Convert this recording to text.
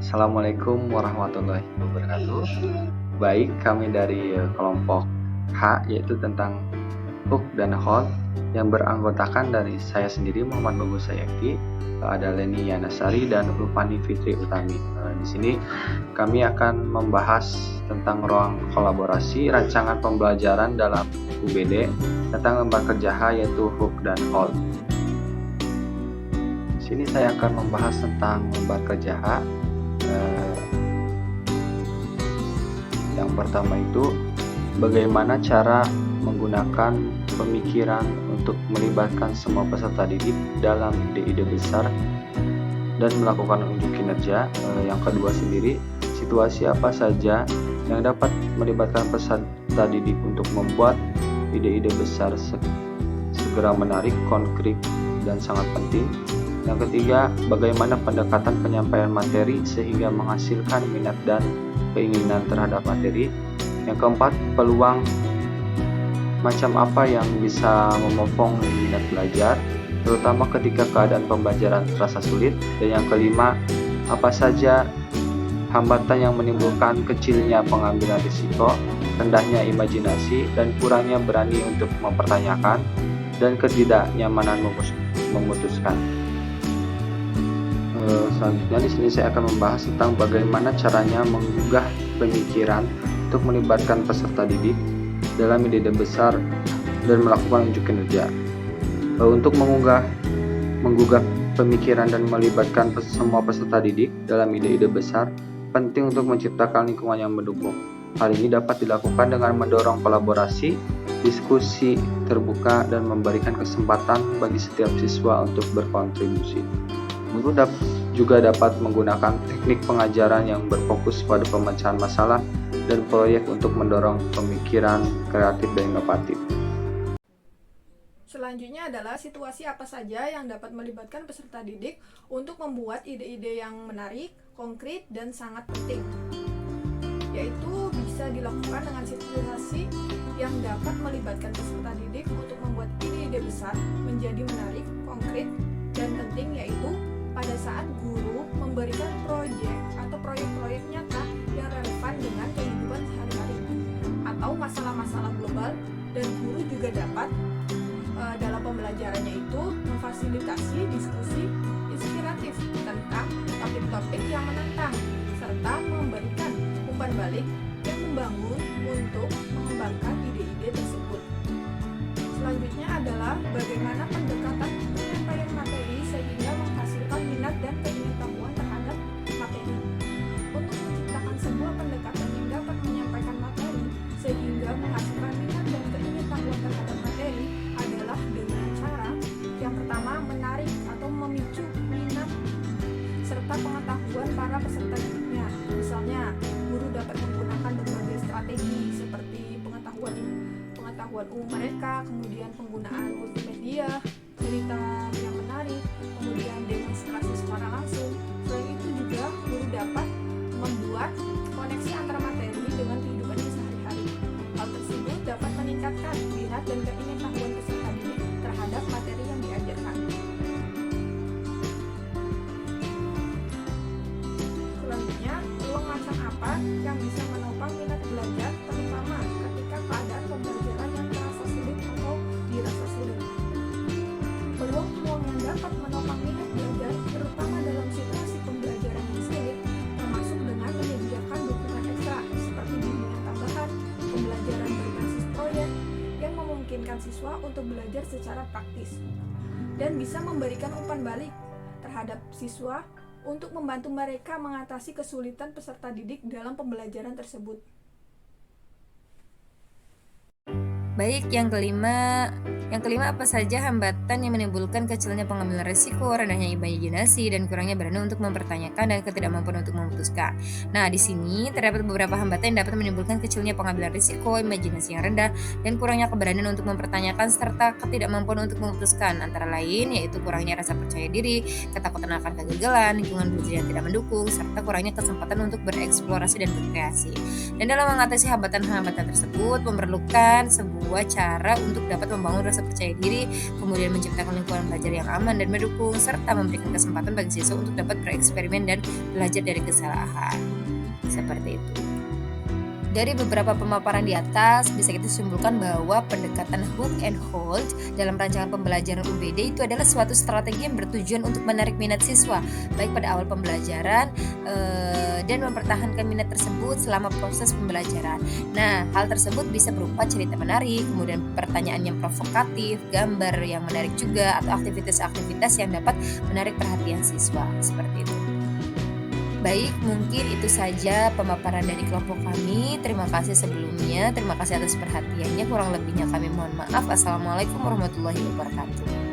Assalamualaikum warahmatullahi wabarakatuh. Baik, kami dari kelompok H, yaitu tentang hook dan hold, yang beranggotakan dari saya sendiri Muhammad Bagus Sayakti, ada Leni Yanasari dan Lupani Fitri Utami. Di sini kami akan membahas tentang ruang kolaborasi rancangan pembelajaran dalam UBD tentang lembar kerja H, yaitu hook dan hold. Di sini saya akan membahas tentang lembar kerja H. Yang pertama itu bagaimana cara menggunakan pemikiran untuk melibatkan semua peserta didik dalam ide-ide besar dan melakukan unjuk kinerja. Yang kedua sendiri, situasi apa saja yang dapat melibatkan peserta didik untuk membuat ide-ide besar segera menarik, konkret, dan sangat penting. Yang ketiga, bagaimana pendekatan penyampaian materi sehingga menghasilkan minat dan keinginan terhadap materi. Yang keempat, peluang macam apa yang bisa memopong minat belajar, terutama ketika keadaan pembelajaran terasa sulit. Dan yang kelima, apa saja hambatan yang menimbulkan kecilnya pengambilan risiko, rendahnya imajinasi, dan kurangnya berani untuk mempertanyakan, dan ketidaknyamanan memutuskan. Selanjutnya di sini saya akan membahas tentang bagaimana caranya menggugah pemikiran untuk melibatkan peserta didik dalam ide-ide besar dan melakukan unjuk kinerja. Untuk menggugah pemikiran dan melibatkan semua peserta didik dalam ide-ide besar, penting untuk menciptakan lingkungan yang mendukung. Hal ini dapat dilakukan dengan mendorong kolaborasi, diskusi terbuka, dan memberikan kesempatan bagi setiap siswa untuk berkontribusi. Guru juga dapat menggunakan teknik pengajaran yang berfokus pada pemecahan masalah dan proyek untuk mendorong pemikiran kreatif dan inovatif. Selanjutnya adalah situasi apa saja yang dapat melibatkan peserta didik untuk membuat ide-ide yang menarik, konkret, dan sangat penting. Yaitu bisa dilakukan dengan situasi yang dapat melibatkan peserta didik untuk membuat ide-ide besar menjadi menarik, konkret, dan penting, yaitu pada saat guru memberikan proyek atau proyek-proyek nyata yang relevan dengan kehidupan sehari-hari atau masalah-masalah global, dan guru juga dapat dalam pembelajarannya itu memfasilitasi diskusi inspiratif tentang topik-topik yang menantang serta memberikan umpan balik yang membangun untuk mengembangkan ide-ide tersebut. Selanjutnya adalah bagaimana pendekatan penyampaian materi sehingga menghasilkan minat dan pengetahuan terhadap materi. Untuk menciptakan sebuah pendekatan yang dapat menyampaikan materi sehingga menghasilkan minat dan pengetahuan terhadap materi adalah dengan cara yang pertama, menarik atau memicu minat serta pengetahuan para peserta didiknya. Misalnya, guru dapat menggunakan berbagai strategi seperti pengetahuan umum mereka, kemudian penggunaan multimedia, cerita yang menarik, kemudian demonstrasi secara langsung. Selain itu juga guru dapat membuat koneksi antara materi dengan kehidupannya sehari-hari. Hal tersebut dapat meningkatkan minat dan pengetahuan peserta didik terhadap materi yang diajarkan. Selanjutnya, peluang macam apa yang bisa menopang minat belajar, terutama ketika keadaan pembelajaran yang terasa sulit atau dirasa sulit. Peluang-peluang yang dapat menopang minat belajar, terutama dalam situasi pembelajaran yang sulit, termasuk dengan menyediakan dukungan ekstra seperti bimbingan tambahan, pembelajaran berbasis proyek yang memungkinkan siswa untuk belajar secara praktis, dan bisa memberikan umpan balik terhadap siswa untuk membantu mereka mengatasi kesulitan peserta didik dalam pembelajaran tersebut. Baik, yang kelima apa saja hambatan yang menimbulkan kecilnya pengambilan risiko, rendahnya imajinasi, dan kurangnya berani untuk mempertanyakan dan ketidakmampuan untuk memutuskan. Nah, di sini terdapat beberapa hambatan yang dapat menimbulkan kecilnya pengambilan risiko, imajinasi yang rendah, dan kurangnya keberanian untuk mempertanyakan serta ketidakmampuan untuk memutuskan. Antara lain yaitu kurangnya rasa percaya diri, ketakutan akan kegagalan, lingkungan belajar yang tidak mendukung, serta kurangnya kesempatan untuk bereksplorasi dan berkreasi. Dan dalam mengatasi hambatan-hambatan tersebut memerlukan sebuah sebuah cara untuk dapat membangun rasa percaya diri, kemudian menciptakan lingkungan belajar yang aman dan mendukung, serta memberikan kesempatan bagi siswa untuk dapat bereksperimen dan belajar dari kesalahan. Seperti itu. Dari beberapa pemaparan di atas, bisa kita simpulkan bahwa pendekatan hook and hold dalam rancangan pembelajaran UBD itu adalah suatu strategi yang bertujuan untuk menarik minat siswa, baik pada awal pembelajaran dan mempertahankan minat tersebut selama proses pembelajaran. Nah, hal tersebut bisa berupa cerita menarik, kemudian pertanyaan yang provokatif, gambar yang menarik juga, atau aktivitas-aktivitas yang dapat menarik perhatian siswa, seperti itu. Baik, mungkin itu saja pemaparan dari kelompok kami. Terima kasih sebelumnya, terima kasih atas perhatiannya. Kurang lebihnya kami mohon maaf. Assalamualaikum warahmatullahi wabarakatuh.